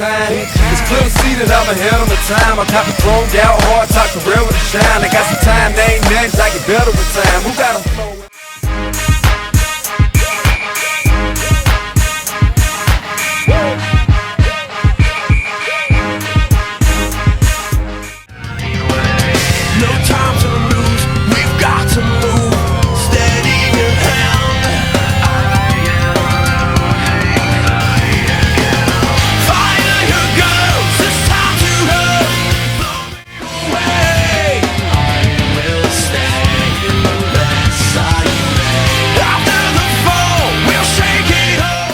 time. It's clear to see that I'm ahead of my time. I'm copy thrown out hard, talk career with a shine. I got some time, they ain't nothing, I get better with time. Who got 'em flowing? No time to lose, we've got to move, steady in hand. Fire your girls, it's time to run. Blow me away. I will stay unless I may. After the fall, we'll shake it up.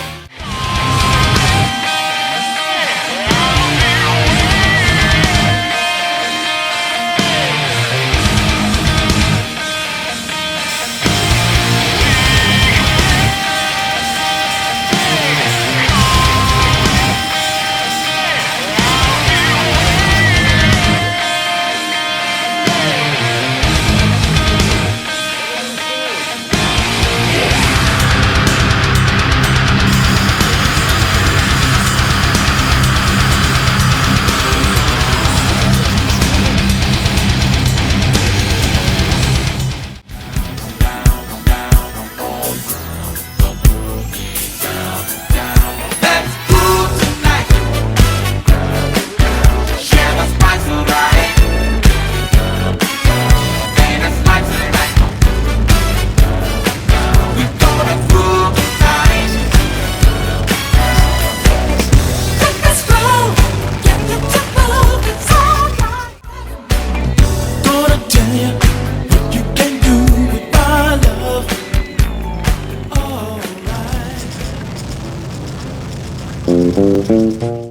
Alright.